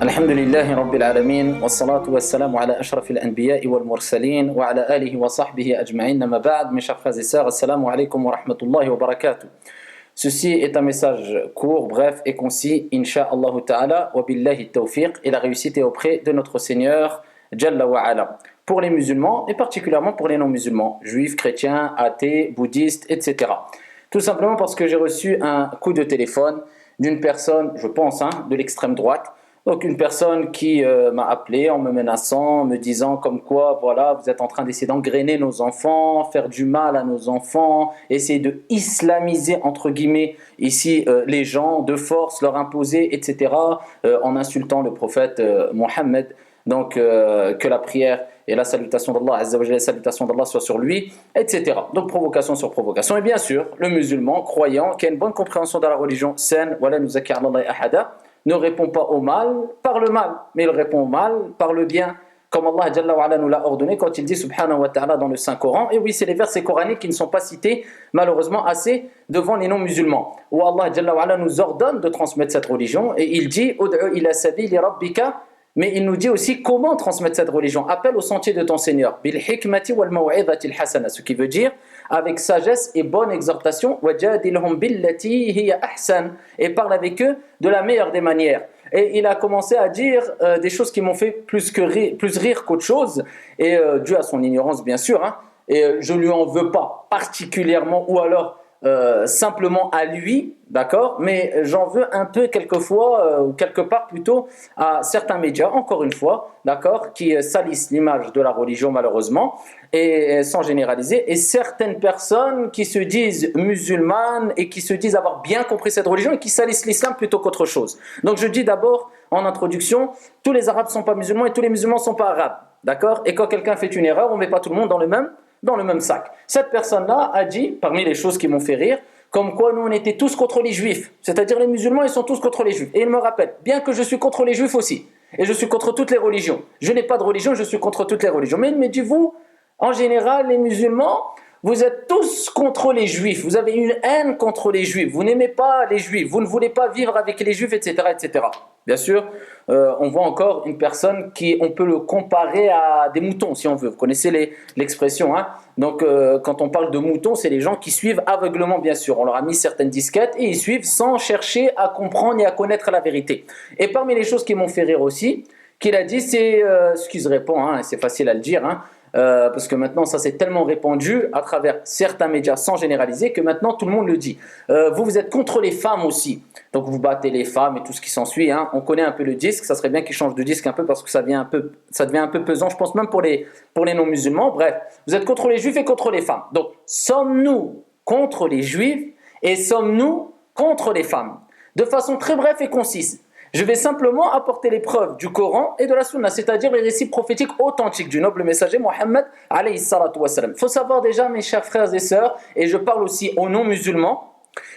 الحمد لله رب العالمين والصلاة والسلام على أشرف الأنبياء والمرسلين وعلى آله وصحبه أجمعين. ما بعد, mes chers frères et sœurs, assalamu alaikum wa rahmatullahi wa barakatuh. Ceci est un message court, bref et concis, insha'Allah ta'ala, wa billahi tawfiq, et la réussite est auprès de notre Seigneur, Jalla wa ala. Pour les musulmans et particulièrement pour les non-musulmans, juifs, chrétiens, athées, bouddhistes, etc. Tout simplement parce que j'ai reçu un coup de téléphone d'une personne, je pense, de l'extrême droite. Donc une personne qui m'a appelé en me menaçant, me disant comme quoi, voilà, vous êtes en train d'essayer d'engrainer nos enfants, faire du mal à nos enfants, essayer de islamiser, entre guillemets, ici les gens, de force, leur imposer, etc., en insultant le prophète Mohammed. Donc que la prière et la salutation d'Allah, Azza wa Jalla, la salutation d'Allah soit sur lui, etc. Donc provocation sur provocation. Et bien sûr, le musulman, croyant, qui a une bonne compréhension de la religion saine, voilà, nous zakir Allah ahada, ne répond pas au mal par le mal, mais il répond au mal par le bien, comme Allah Jalla wa Ala nous l'a ordonné quand il dit subhanahu wa ta'ala dans le Saint-Coran. Et oui, c'est les versets coraniques qui ne sont pas cités malheureusement assez devant les non-musulmans, où Allah Jalla wa Ala nous ordonne de transmettre cette religion, et il dit ud'u ila sabili rabbika, mais il nous dit aussi comment transmettre cette religion. Appelle au sentier de ton Seigneur, bil hikmati wal maw'izati al hasana, ce qui veut dire avec sagesse et bonne exhortation, wajadilhum billati hiya ahsan, et parle avec eux de la meilleure des manières. Et il a commencé à dire des choses qui m'ont fait plus rire qu'autre chose, et dû à son ignorance bien sûr, et je lui en veux pas particulièrement, ou alors simplement à lui, d'accord, mais j'en veux un peu quelquefois, ou quelque part plutôt, à certains médias, encore une fois, d'accord, qui salissent l'image de la religion malheureusement, et sans généraliser, et certaines personnes qui se disent musulmanes et qui se disent avoir bien compris cette religion et qui salissent l'islam plutôt qu'autre chose. Donc je dis d'abord, en introduction, tous les arabes ne sont pas musulmans et tous les musulmans ne sont pas arabes, d'accord, et quand quelqu'un fait une erreur, on ne met pas tout le monde dans le même sac. Cette personne-là a dit, parmi les choses qui m'ont fait rire, comme quoi nous on était tous contre les juifs, c'est-à-dire les musulmans ils sont tous contre les juifs. Et il me rappelle, bien que je suis contre les juifs aussi, et je suis contre toutes les religions, je n'ai pas de religion, je suis contre toutes les religions, mais il me dit, vous, en général les musulmans, vous êtes tous contre les juifs, vous avez une haine contre les juifs, vous n'aimez pas les juifs, vous ne voulez pas vivre avec les juifs, etc. etc. Bien sûr, on voit encore une personne qui, on peut le comparer à des moutons si on veut, vous connaissez l'expression, donc quand on parle de moutons, c'est les gens qui suivent aveuglement bien sûr, on leur a mis certaines disquettes et ils suivent sans chercher à comprendre et à connaître la vérité. Et parmi les choses qui m'ont fait rire aussi, qu'il a dit, c'est ce qui se répond, c'est facile à le dire, parce que maintenant ça s'est tellement répandu à travers certains médias sans généraliser que maintenant tout le monde le dit. Vous êtes contre les femmes aussi, donc vous battez les femmes et tout ce qui s'ensuit, on connaît un peu le disque, ça serait bien qu'ils changent de disque un peu parce que ça devient un peu pesant, je pense même pour les non-musulmans. Bref, vous êtes contre les juifs et contre les femmes, donc sommes-nous contre les juifs et sommes-nous contre les femmes? De façon très brève et concise, je vais simplement apporter les preuves du Coran et de la Sunna, c'est-à-dire les récits prophétiques authentiques du noble messager Mohammed alayhi salatu wassalam. Il faut savoir déjà, mes chers frères et sœurs, et je parle aussi aux non-musulmans,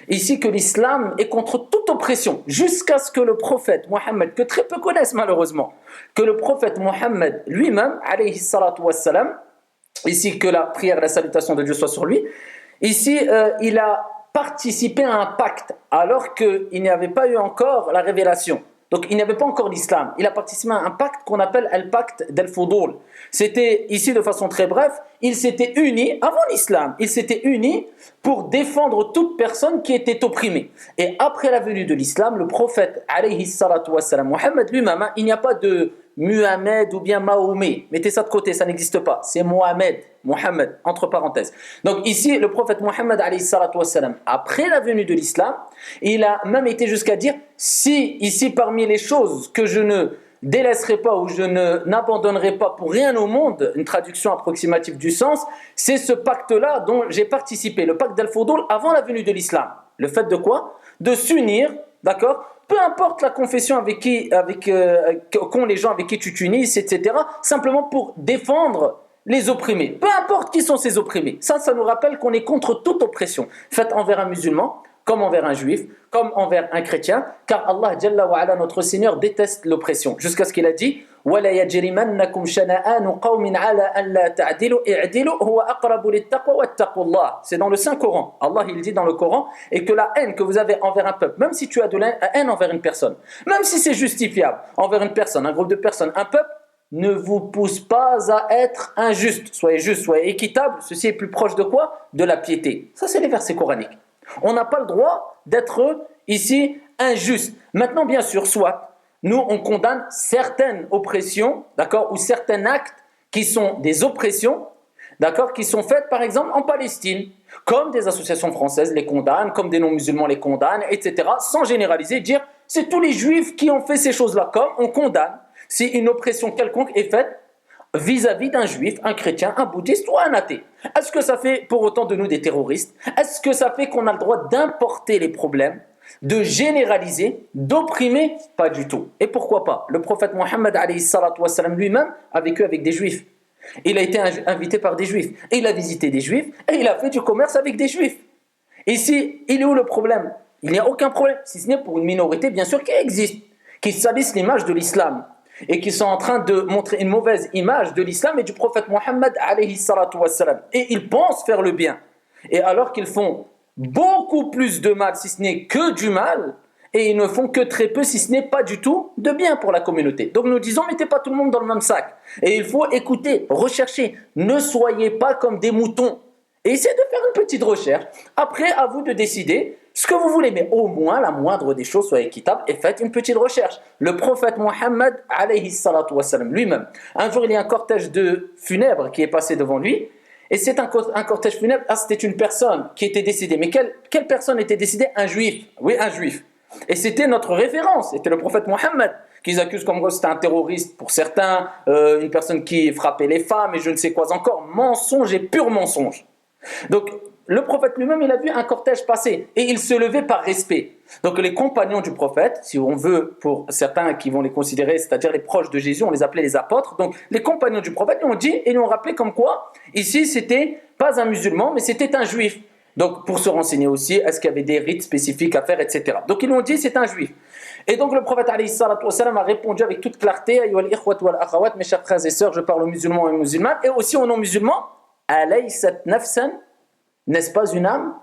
ici que l'islam est contre toute oppression, jusqu'à ce que le prophète Mohammed, que très peu connaissent malheureusement, que le prophète Mohammed lui-même, alayhi salatu wassalam, ici que la prière et la salutation de Dieu soit sur lui, ici il a participé à un pacte alors qu'il n'y avait pas eu encore la révélation. Donc il n'y avait pas encore l'islam. Il a participé à un pacte qu'on appelle le pacte d'Al-Fudul. C'était ici de façon très brève, il s'était uni avant l'islam. Il s'était uni pour défendre toute personne qui était opprimée. Et après la venue de l'islam, le prophète alayhi salatu wassalam, Mohammed lui-même, il n'y a pas de Muhammad ou bien Mahomet. Mettez ça de côté, ça n'existe pas. C'est Mohammed, entre parenthèses. Donc ici, le prophète Mohammed alayhi salatu wassalam, après la venue de l'islam, il a même été jusqu'à dire, si ici parmi les choses que je ne délaisserai pas ou je n'abandonnerai pas pour rien au monde, une traduction approximative du sens, c'est ce pacte-là dont j'ai participé, le pacte d'Al-Fudul avant la venue de l'islam. Le fait de quoi? De s'unir, d'accord? Peu importe la confession qu'ont les gens avec qui tu t'unis, etc. Simplement pour défendre les opprimés. Peu importe qui sont ces opprimés. Ça nous rappelle qu'on est contre toute oppression, faite envers un musulman, comme envers un juif, comme envers un chrétien, car Allah Jalla wa Ala, notre Seigneur, déteste l'oppression. Jusqu'à ce qu'il a dit ولا يجرمنكم شنآن قوم على أن لا تعدلوا اعدلوا هو أقرب للتقوى واتقوا الله. C'est dans le Saint-Coran. Allah il dit dans le Coran et que la haine que vous avez envers un peuple, même si tu as de la haine envers une personne, même si c'est justifiable envers une personne, un groupe de personnes, un peuple, ne vous pousse pas à être injuste. Soyez juste, soyez équitable. Ceci est plus proche de quoi? De la piété. Ça, c'est les versets coraniques. On n'a pas le droit d'être ici injuste. Maintenant, bien sûr, soit nous, on condamne certaines oppressions, d'accord, ou certains actes qui sont des oppressions, d'accord, qui sont faites, par exemple, en Palestine, comme des associations françaises les condamnent, comme des non-musulmans les condamnent, etc., sans généraliser, dire, c'est tous les juifs qui ont fait ces choses-là, comme on condamne si une oppression quelconque est faite vis-à-vis d'un juif, un chrétien, un bouddhiste ou un athée. Est-ce que ça fait pour autant de nous des terroristes? Est-ce que ça fait qu'on a le droit d'importer les problèmes, de généraliser, d'opprimer? Pas du tout. Et pourquoi pas? Le prophète Mohammed lui-même a vécu avec des juifs. Il a été invité par des juifs. Et il a visité des juifs et il a fait du commerce avec des juifs. Ici, il est où le problème? Il n'y a aucun problème, si ce n'est pour une minorité bien sûr qui existe, qui salissent l'image de l'islam et qui sont en train de montrer une mauvaise image de l'islam et du prophète Mohammed alayhi salatu wassalam. Et ils pensent faire le bien. Et alors qu'ils font beaucoup plus de mal, si ce n'est que du mal, et ils ne font que très peu, si ce n'est pas du tout, de bien pour la communauté. Donc nous disons, mettez pas tout le monde dans le même sac. Et il faut écouter, rechercher. Ne soyez pas comme des moutons. Et essayez de faire une petite recherche. Après, à vous de décider ce que vous voulez, mais au moins la moindre des choses soit équitable et faites une petite recherche. Le prophète Mohammed alayhi salatu wassalam lui-même, un jour il y a un cortège de funèbres qui est passé devant lui, et c'est un cortège funèbre, c'était une personne qui était décédée. Mais quelle personne était décédée? Un juif. Oui, un juif. Et c'était notre référence, c'était le prophète Mohammed, qu'ils accusent comme quoi c'était un terroriste pour certains, une personne qui frappait les femmes et je ne sais quoi encore. Mensonge et pur mensonge. Donc, le prophète lui-même, il a vu un cortège passer et il se levait par respect. Donc, les compagnons du prophète, si on veut, pour certains qui vont les considérer, c'est-à-dire les proches de Jésus, on les appelait les apôtres. Donc, les compagnons du prophète lui ont dit et lui ont rappelé comme quoi, ici, c'était pas un musulman, mais c'était un juif. Donc, pour se renseigner aussi, est-ce qu'il y avait des rites spécifiques à faire, etc. Donc, ils lui ont dit c'est un juif. Et donc, le prophète alayhi salatu wassalam a répondu avec toute clarté, ayyuhal ikhwat wal akhawat, mes chers frères et sœurs, je parle aux musulmans et aux musulmanes, et aussi aux non-musulmans, alaysat nafsan, n'est-ce pas une âme?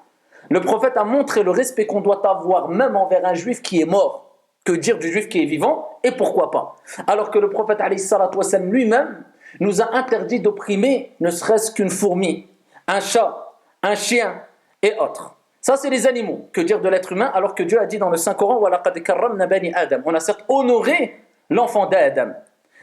Le prophète a montré le respect qu'on doit avoir même envers un juif qui est mort. Que dire du juif qui est vivant? Et pourquoi pas? Alors que le prophète alayhi salatu wassalam lui-même nous a interdit d'opprimer ne serait-ce qu'une fourmi, un chat, un chien et autres. Ça c'est les animaux. Que dire de l'être humain? Alors que Dieu a dit dans le Saint-Coran وَلَقَدْ كَرَّمْنَا بَنِي آدَمَ. On a certes honoré l'enfant d'Adam.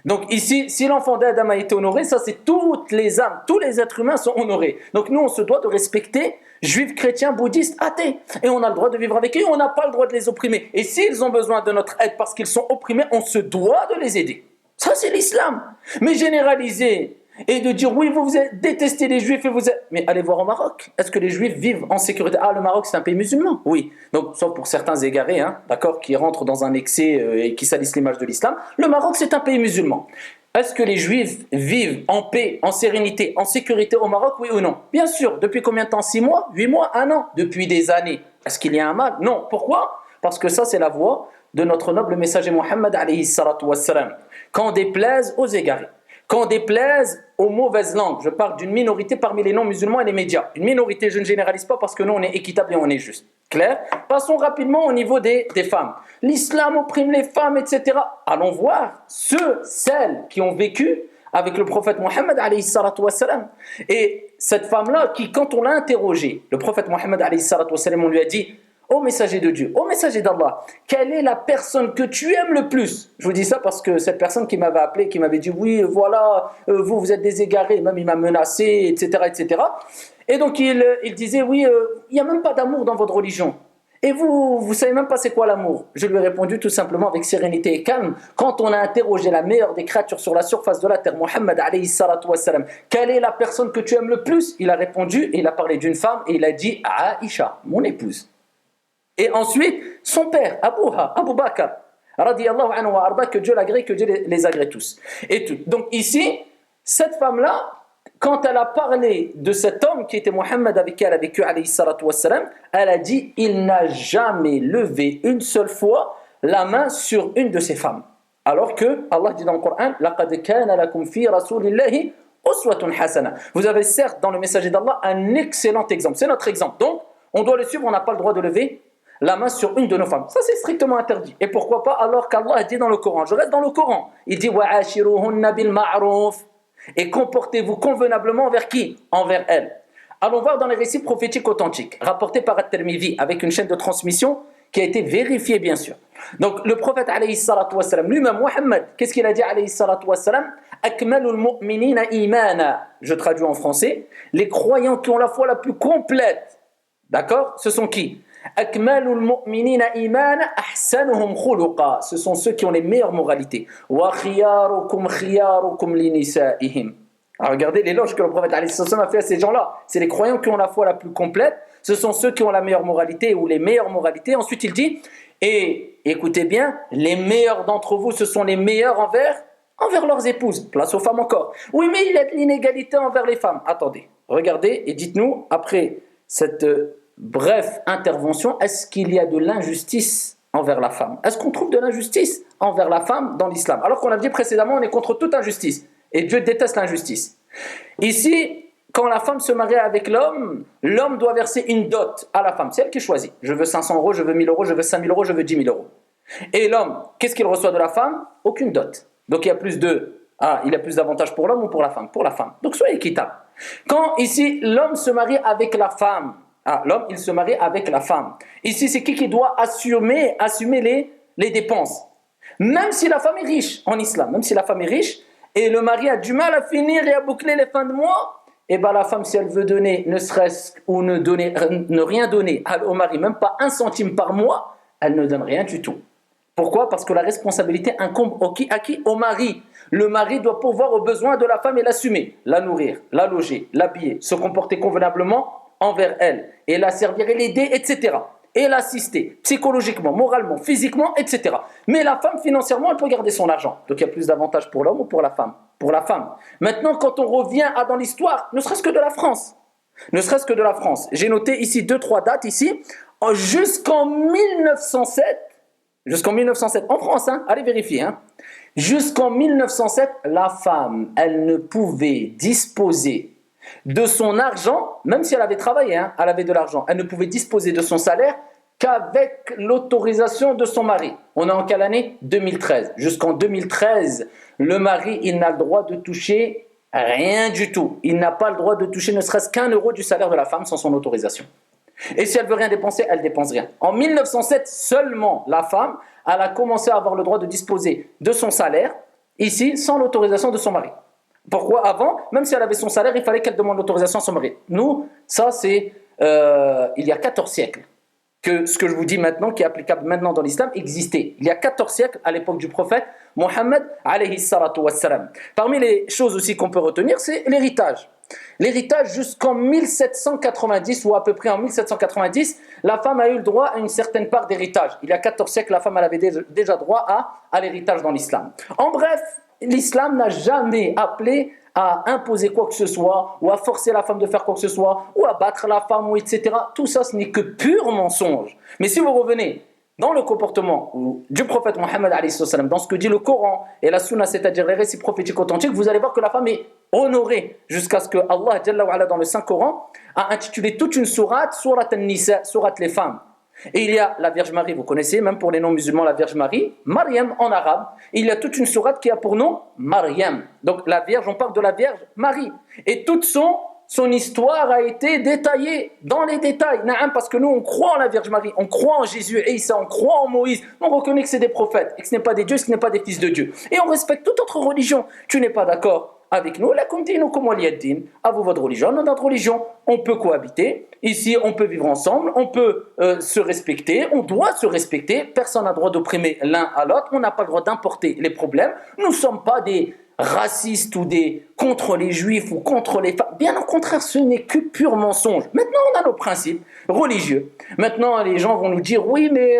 Donc ici, si l'enfant d'Adam a été honoré, ça c'est toutes les âmes, tous les êtres humains sont honorés. Donc nous on se doit de respecter juifs, chrétiens, bouddhistes, athées. Et on a le droit de vivre avec eux, on n'a pas le droit de les opprimer. Et s'ils ont besoin de notre aide parce qu'ils sont opprimés, on se doit de les aider. Ça c'est l'islam. Mais généraliser et de dire oui, vous détestez les juifs et vous êtes... Mais allez voir au Maroc. Est-ce que les juifs vivent en sécurité? Ah, le Maroc c'est un pays musulman. Oui. Donc, sauf pour certains égarés, hein, d'accord, qui rentrent dans un excès et qui salissent l'image de l'islam. Le Maroc c'est un pays musulman. Est-ce que les juifs vivent en paix, en sérénité, en sécurité au Maroc, oui ou non? Bien sûr. Depuis combien de temps? 6 mois? 8 mois? 1 an? Depuis des années. Est-ce qu'il y a un mal? Non. Pourquoi? Parce que ça c'est la voie de notre noble messager Mohammed alayhi salatu wassalam. Qu'en déplaise aux égarés, qu'en déplaise aux mauvaises langues, je parle d'une minorité parmi les non-musulmans et les médias. Une minorité, je ne généralise pas parce que nous on est équitable et on est juste. Clair? Passons rapidement au niveau des femmes. L'islam opprime les femmes, etc. Allons voir celles qui ont vécu avec le prophète Mohammed alayhi salatu wassalam. Et cette femme-là, qui quand on l'a interrogée, le prophète Mohammed alayhi salatu wassalam, on lui a dit: ô messager de Dieu, ô messager d'Allah, quelle est la personne que tu aimes le plus? Je vous dis ça parce que cette personne qui m'avait appelé, qui m'avait dit oui, voilà, vous êtes des égarés, même il m'a menacé, etc., etc. Et donc il disait oui, il n'y a même pas d'amour dans votre religion. Et vous savez même pas c'est quoi l'amour? Je lui ai répondu tout simplement avec sérénité et calme. Quand on a interrogé la meilleure des créatures sur la surface de la terre, Mohammed alayhi salatu wassalam, quelle est la personne que tu aimes le plus? Il a répondu et il a parlé d'une femme et il a dit Aïcha, mon épouse. Et ensuite, son père, Abu Bakr, radiyallahu anhu wa arda, que Dieu l'agrée, que Dieu les agrée tous. Et tout. Donc ici, cette femme-là, quand elle a parlé de cet homme qui était Mohammed avec qui elle a vécu, alayhi salatu wassalam, elle a dit, il n'a jamais levé une seule fois la main sur une de ses femmes. Alors que Allah dit dans le Coran, لَقَدْ كَانَ لَكُمْ فِي رَسُولِ اللَّهِ أُسْوَةٌ حَسَنَةٌ. Vous avez certes dans le messager d'Allah un excellent exemple. C'est notre exemple. Donc, on doit le suivre, on n'a pas le droit de lever la main sur une de nos femmes. Ça, c'est strictement interdit. Et pourquoi pas alors qu'Allah dit dans le Coran, je reste dans le Coran, il dit وَعَاشِرُوهُنَّ بِالْمَعْرُوفِ. Et comportez-vous convenablement envers qui? Envers elles. Allons voir dans les récits prophétiques authentiques, rapportés par At-Tirmidhi, avec une chaîne de transmission qui a été vérifiée, bien sûr. Donc, le prophète, alayhi salatu wassalam, lui-même, Muhammad, qu'est-ce qu'il a dit, alayhi salatu wassalam? Akmalul mu'minina imana. Je traduis en français. Les croyants qui ont la foi la plus complète. D'accord? Ce sont qui? Akmalul mu'minina imana ahsanuhum khuluqa. Ce sont ceux qui ont les meilleures moralités. Wa khiyarukum linisa'ihim. Alors regardez l'éloge que le prophète a fait à ces gens-là. C'est les croyants qui ont la foi la plus complète. Ce sont ceux qui ont la meilleure moralité ou les meilleures moralités. Ensuite, il dit, et écoutez bien, les meilleurs d'entre vous, ce sont les meilleurs envers leurs épouses. Place aux femmes encore. Oui, mais il y a de l'inégalité envers les femmes. Attendez, regardez et dites-nous, après cette brève intervention, est-ce qu'il y a de l'injustice envers la femme? Est-ce qu'on trouve de l'injustice envers la femme dans l'islam? Alors qu'on l'a dit précédemment, on est contre toute injustice. Et Dieu déteste l'injustice. Ici, quand la femme se marie avec l'homme, l'homme doit verser une dot à la femme. C'est elle qui choisit. Je veux 500 euros, je veux 1000 euros, je veux 5000 euros, je veux 10 000 euros. Et l'homme, qu'est-ce qu'il reçoit de la femme? Aucune dot. Donc il y a plus d'avantages pour l'homme ou pour la femme? Pour la femme. Donc soyez équitable. Quand ici, l'homme se marie avec la femme, l'homme, il se marie avec la femme. Ici, c'est qui doit assumer les dépenses? Même si la femme est riche en islam, même si la femme est riche, et le mari a du mal à finir et à boucler les fins de mois, et bien la femme, si elle veut donner, ne serait-ce ou ne rien donner au mari, même pas 1 centime par mois, elle ne donne rien du tout. Pourquoi? Parce que la responsabilité incombe à qui? Au mari. Le mari doit pourvoir aux besoins de la femme et l'assumer, la nourrir, la loger, l'habiller, se comporter convenablement envers elle, et la servir et l'aider, etc. Et l'assister psychologiquement, moralement, physiquement, etc. Mais la femme, financièrement, elle peut garder son argent. Donc il y a plus d'avantages pour l'homme ou pour la femme? Pour la femme. Maintenant, quand on revient dans l'histoire, ne serait-ce que de la France. Ne serait-ce que de la France. J'ai noté ici 2-3 dates ici. Jusqu'en 1907, en France, allez vérifier. Jusqu'en 1907, la femme, elle ne pouvait disposer de son argent, même si elle avait travaillé, elle avait de l'argent, elle ne pouvait disposer de son salaire qu'avec l'autorisation de son mari. On est en quelle année? 2013. Jusqu'en 2013, le mari, il n'a le droit de toucher rien du tout. Il n'a pas le droit de toucher ne serait-ce qu'1 euro du salaire de la femme sans son autorisation. Et si elle veut rien dépenser, elle dépense rien. En 1907 seulement, la femme, elle a commencé à avoir le droit de disposer de son salaire, ici, sans l'autorisation de son mari. Pourquoi avant, même si elle avait son salaire, il fallait qu'elle demande l'autorisation à son mari. Nous, ça c'est il y a 14 siècles que ce que je vous dis maintenant, qui est applicable maintenant dans l'islam, existait. Il y a 14 siècles, à l'époque du prophète Mohammed, alayhi salatu wassalam. Parmi les choses aussi qu'on peut retenir, c'est l'héritage. L'héritage, jusqu'en 1790, ou à peu près en 1790, la femme a eu le droit à une certaine part d'héritage. Il y a 14 siècles, la femme elle avait déjà droit à l'héritage dans l'islam. En bref, l'islam n'a jamais appelé à imposer quoi que ce soit, ou à forcer la femme de faire quoi que ce soit, ou à battre la femme, ou etc. Tout ça, ce n'est que pur mensonge. Mais si vous revenez dans le comportement du prophète Mohammed, dans ce que dit le Coran et la Sunna, c'est-à-dire les récits prophétiques authentiques, vous allez voir que la femme est honorée, jusqu'à ce que Allah, Jalla wa Ala, dans le Saint-Coran, a intitulé toute une sourate, sourate An-Nisa, sourate les femmes. Et il y a la Vierge Marie, vous connaissez, même pour les non-musulmans, la Vierge Marie, Maryam en arabe. Il y a toute une sourate qui a pour nom Maryam. Donc la Vierge, on parle de la Vierge Marie. Et toute son histoire a été détaillée dans les détails. Parce que nous, on croit en la Vierge Marie, on croit en Jésus et Issa, on croit en Moïse. On reconnaît que c'est des prophètes et que ce n'est pas des dieux, ce n'est pas des fils de Dieu. Et on respecte toute autre religion. Tu n'es pas d'accord avec nous, à vous votre religion, notre religion, on peut cohabiter, ici on peut vivre ensemble, on peut se respecter, on doit se respecter, personne n'a le droit d'opprimer l'un à l'autre, on n'a pas le droit d'importer les problèmes, nous ne sommes pas des racistes ou des contre les juifs ou contre les femmes. Bien au contraire, ce n'est que pur mensonge. Maintenant, on a nos principes religieux. Maintenant, les gens vont nous dire, oui, mais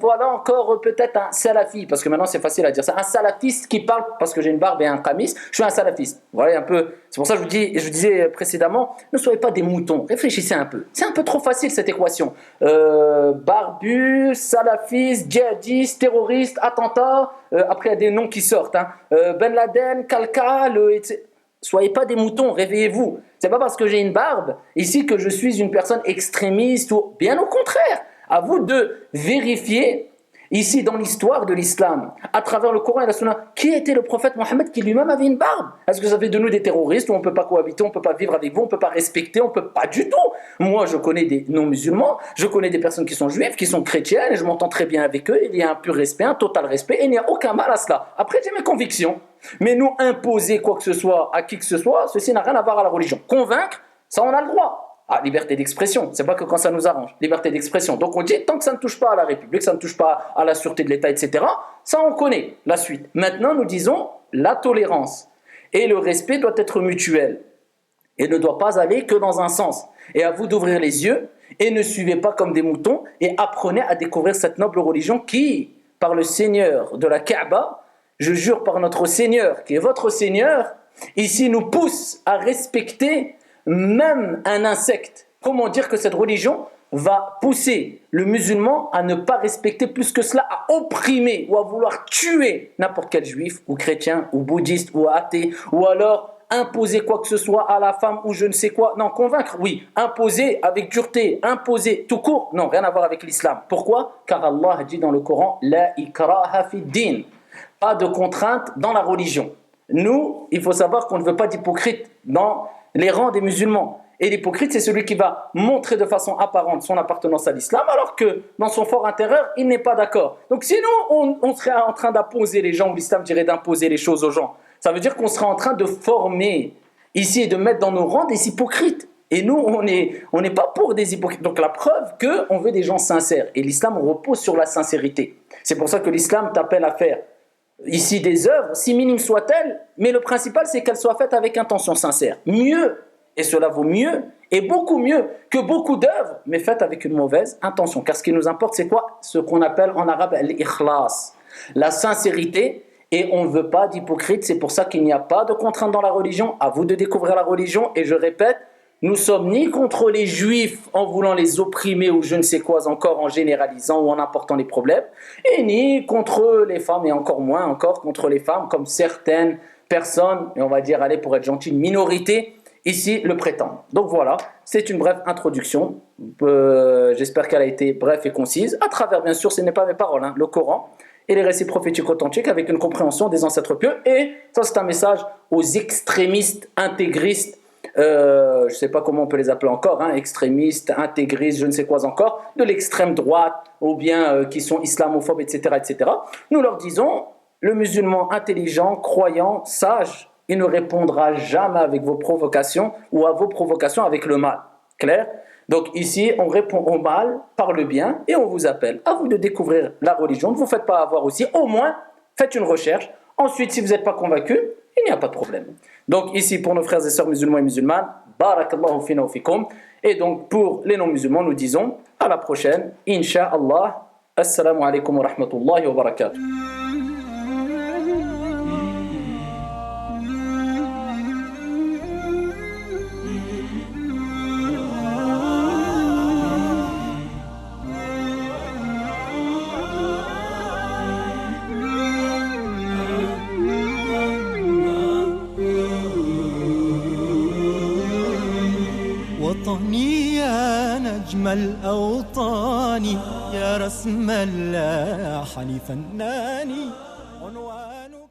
voilà encore peut-être un salafi, parce que maintenant c'est facile à dire ça, un salafiste qui parle, parce que j'ai une barbe et un qamis, je suis un salafiste. Vous voyez un peu, c'est pour ça que je disais précédemment, ne soyez pas des moutons, réfléchissez un peu. C'est un peu trop facile cette équation. Barbu, salafiste, djihadiste, terroriste, attentat, après il y a des noms qui sortent. Hein. Ben Laden, Kalka, etc. Soyez pas des moutons, réveillez-vous. C'est pas parce que j'ai une barbe ici que je suis une personne extrémiste ou bien au contraire. À vous de vérifier ici dans l'histoire de l'islam, à travers le Coran et la Sunna, qui était le prophète Mohammed qui lui-même avait une barbe. Est-ce que ça fait de nous des terroristes où on ne peut pas cohabiter, on ne peut pas vivre avec vous, on ne peut pas respecter, on ne peut pas du tout. Moi, je connais des non-musulmans, je connais des personnes qui sont juives, qui sont chrétiennes, et je m'entends très bien avec eux. Il y a un pur respect, un total respect, et il n'y a aucun mal à cela. Après, j'ai mes convictions. Mais nous imposer quoi que ce soit à qui que ce soit, ceci n'a rien à voir à la religion. Convaincre, ça on a le droit. Ah, liberté d'expression, c'est pas que quand ça nous arrange. Liberté d'expression. Donc on dit, tant que ça ne touche pas à la République, ça ne touche pas à la sûreté de l'État, etc., ça on connaît la suite. Maintenant, nous disons la tolérance. Et le respect doit être mutuel. Et ne doit pas aller que dans un sens. Et à vous d'ouvrir les yeux et ne suivez pas comme des moutons et apprenez à découvrir cette noble religion qui, par le Seigneur de la Kaaba, je jure par notre Seigneur, qui est votre Seigneur, ici nous pousse à respecter même un insecte. Comment dire que cette religion va pousser le musulman à ne pas respecter plus que cela, à opprimer ou à vouloir tuer n'importe quel juif ou chrétien ou bouddhiste ou athée, ou alors imposer quoi que ce soit à la femme ou je ne sais quoi. Non, convaincre, oui. Imposer avec dureté, imposer tout court, non, rien à voir avec l'islam. Pourquoi ? Car Allah dit dans le Coran, La ikraha fi din. Pas de contrainte dans la religion. Nous, il faut savoir qu'on ne veut pas d'hypocrite dans les rangs des musulmans. Et l'hypocrite, c'est celui qui va montrer de façon apparente son appartenance à l'islam, alors que dans son fort intérieur, il n'est pas d'accord. Donc sinon, on serait en train d'imposer les gens, ou l'islam dirait d'imposer les choses aux gens. Ça veut dire qu'on serait en train de former ici et de mettre dans nos rangs des hypocrites. Et nous, on n'est pas pour des hypocrites. Donc la preuve qu'on veut des gens sincères. Et l'islam repose sur la sincérité. C'est pour ça que l'islam t'appelle à faire ici des œuvres, si minimes soient-elles, mais le principal c'est qu'elles soient faites avec intention sincère. Mieux, et cela vaut mieux, et beaucoup mieux que beaucoup d'œuvres, mais faites avec une mauvaise intention. Car ce qui nous importe, c'est quoi ? Ce qu'on appelle en arabe l'ikhlas, la sincérité, et on ne veut pas d'hypocrite. C'est pour ça qu'il n'y a pas de contrainte dans la religion. À vous de découvrir la religion, et je répète, nous sommes ni contre les juifs en voulant les opprimer ou je ne sais quoi encore en généralisant ou en apportant les problèmes, et ni contre les femmes, et encore moins encore contre les femmes comme certaines personnes, et on va dire, allez pour être gentil, une minorité, ici le prétendent. Donc voilà, c'est une brève introduction, j'espère qu'elle a été brève et concise, à travers bien sûr, ce n'est pas mes paroles, hein, le Coran et les récits prophétiques authentiques avec une compréhension des ancêtres pieux, et ça c'est un message aux extrémistes, intégristes, je ne sais pas comment on peut les appeler encore, hein, extrémistes, intégristes, je ne sais quoi encore, de l'extrême droite, ou bien qui sont islamophobes, etc., etc. Nous leur disons, le musulman intelligent, croyant, sage, il ne répondra jamais avec vos provocations, ou à vos provocations avec le mal. Clair ? Donc ici, on répond au mal par le bien, et on vous appelle. À vous de découvrir la religion, ne vous faites pas avoir aussi, au moins, faites une recherche. Ensuite, si vous n'êtes pas convaincu, il n'y a pas de problème. Donc ici, pour nos frères et sœurs musulmans et musulmanes, barakallahu fina wa fikum. Et donc pour les non-musulmans, nous disons à la prochaine, incha'Allah. Assalamu alaikum wa rahmatullahi wa barakatuh. وطني يا نجم الأوطان يا رسم اللاحن فناني عنوان